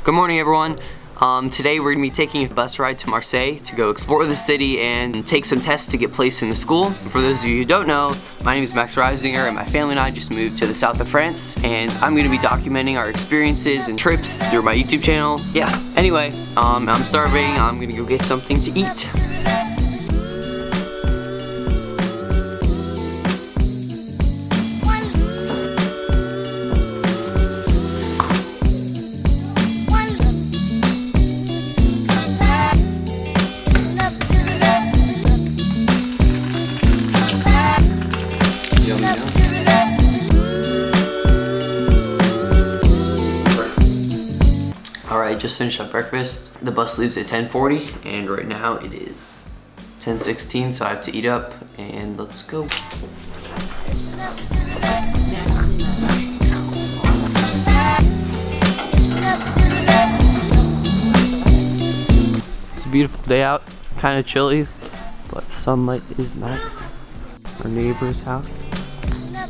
Good morning, everyone. Today we're going to be taking a bus ride to Marseille to go explore the city and take some tests to get placed in the school. For those of you who don't know, my name is Max Reisinger and my family and I just moved to the south of France, and I'm going to be documenting our experiences and trips through my YouTube channel. Yeah, anyway, I'm starving. I'm going to go get something to eat. Alright, just finished up breakfast. The bus leaves at 10:40 and right now it is 10:16, so I have to eat up and let's go. It's a beautiful day out, kind of chilly, but the sunlight is nice. Our neighbor's house.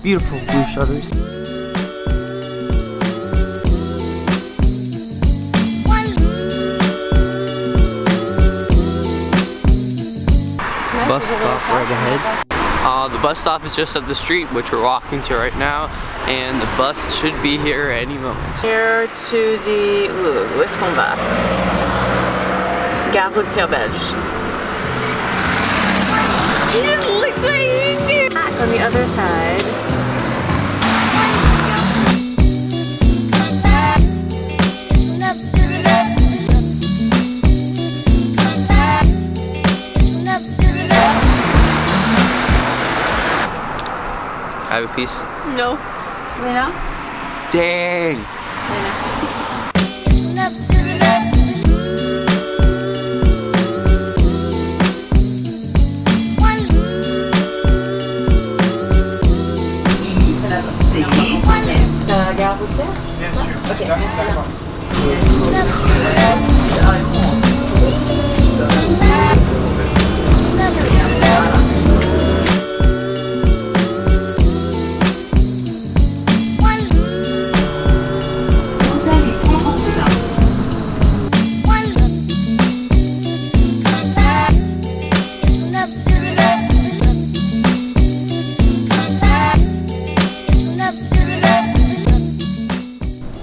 Beautiful blue shutters. Bus stop right ahead. The bus stop is just up the street, which we're walking to right now, and the bus should be here any moment. Here to the... Où est-ce qu'on va? Gare routière belge. You just look right here! On the other side. I have a piece. No. Lena? Dang! Lena. Gare routière? Bien sûr. Ok,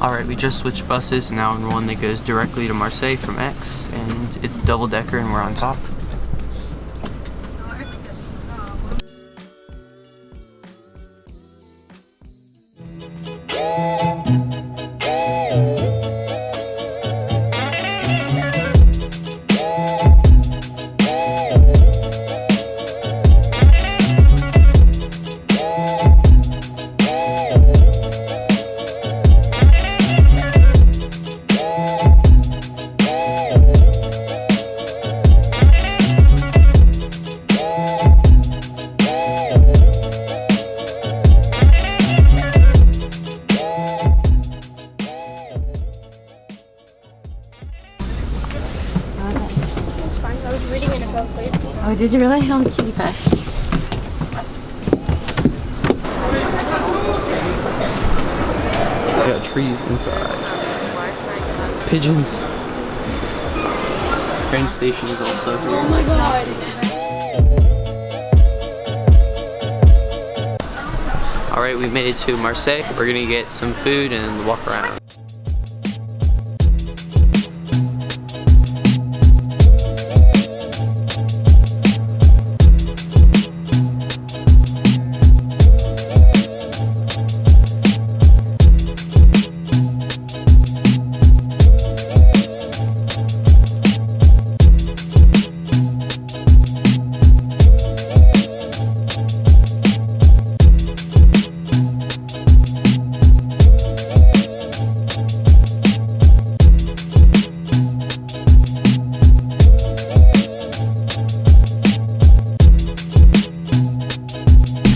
Alright, we just switched buses, now in one that goes directly to Marseille from X, and it's double-decker and we're on top. I was reading and I fell asleep. Oh, did you really? On the kitty pet. We got trees inside. Pigeons. Train station is also here. Oh my god. Alright, we made it to Marseille. We're gonna get some food and walk around.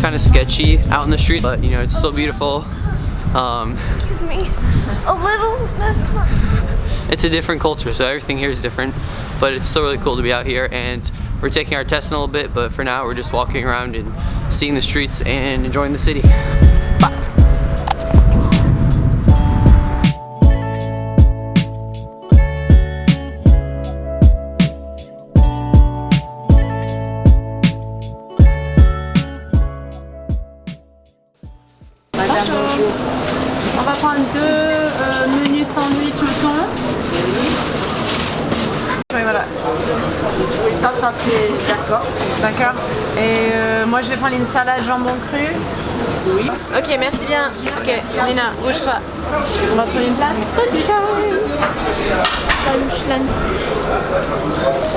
Kind of sketchy out in the street, but you know, it's still beautiful. Excuse me. A little. That's not. It's a different culture, so everything here is different, but it's still really cool to be out here, and we're taking our test in a little bit, but for now we're just walking around and seeing the streets and enjoying the city. Bye. ça t'est d'accord? D'accord. Et moi je vais prendre une salade jambon cru. Oui. Ok, merci bien. Ok, Nina, bouge-toi. On va trouver une place. Sunshine. Sunshine.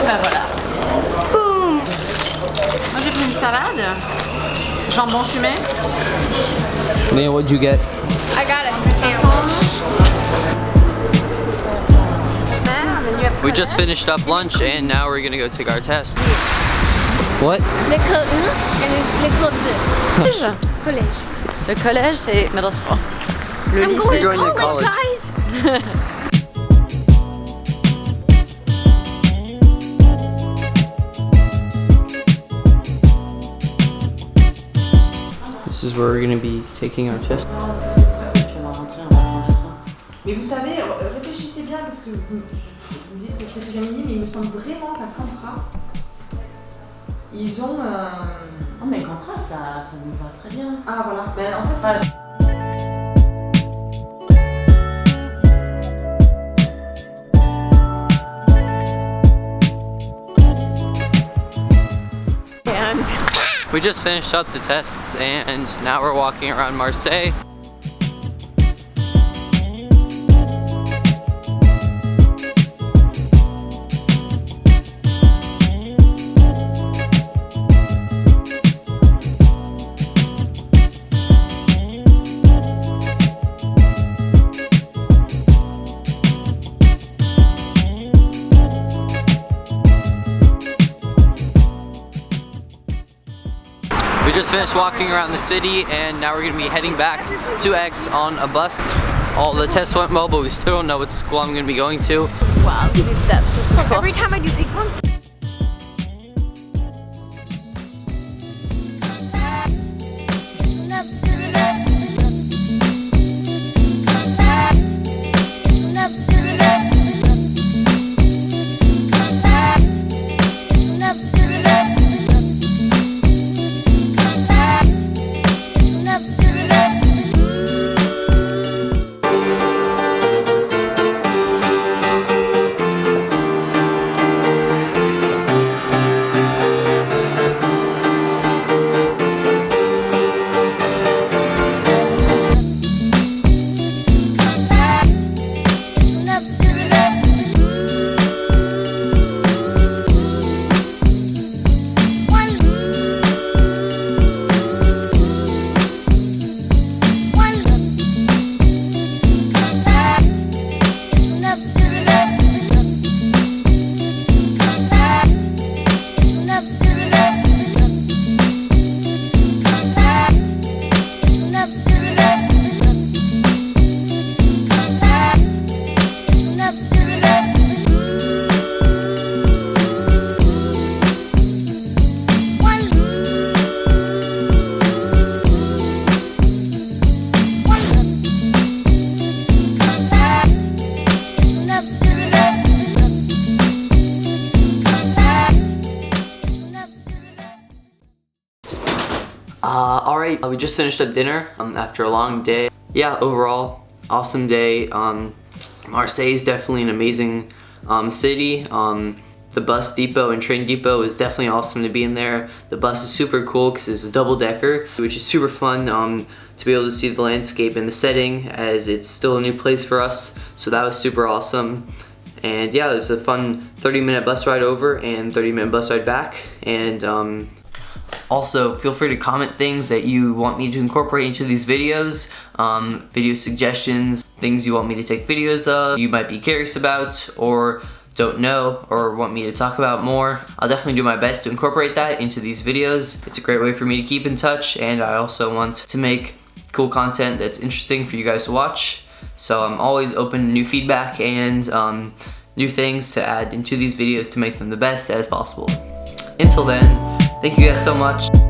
Ben voilà. Boum. Moi j'ai pris une salade. Jambon fumé. Nina, what'd you get? I got a sandwich. We just finished up lunch and now we're gonna go take our test. What? L'école 1 et l'école 2. Collège. Le collège c'est middle school. Le I'm lycée. going You're to going to college, college. guys. This is where we're gonna be taking our test. Mais vous savez, réfléchissez bien parce que vous me dites que je réfléchis à mini, mais il me semble vraiment qu'à Campra, ils ont. Oh mais Campra ça nous va très bien. Ah voilà, ben, en fait c'est. We just finished up the tests and now we're walking around Marseille. We just finished walking around the city and now we're going to be heading back to Aix on a bus. All the tests went well, but we still don't know what school I'm going to be going to. Wow, 2 steps. This is cool. Every time I do ping pong. Alright, we just finished up dinner after a long day. Yeah, overall, awesome day. Marseille is definitely an amazing city. The bus depot and train depot is definitely awesome to be in there. The bus is super cool because it's a double-decker, which is super fun to be able to see the landscape and the setting as it's still a new place for us. So that was super awesome. And yeah, it was a fun 30-minute bus ride over and 30-minute bus ride back. And also, feel free to comment things that you want me to incorporate into these videos, video suggestions, things you want me to take videos of, you might be curious about, or don't know, or want me to talk about more. I'll definitely do my best to incorporate that into these videos. It's a great way for me to keep in touch, and I also want to make cool content that's interesting for you guys to watch. So I'm always open to new feedback and new things to add into these videos to make them the best as possible. Until then, thank you guys so much.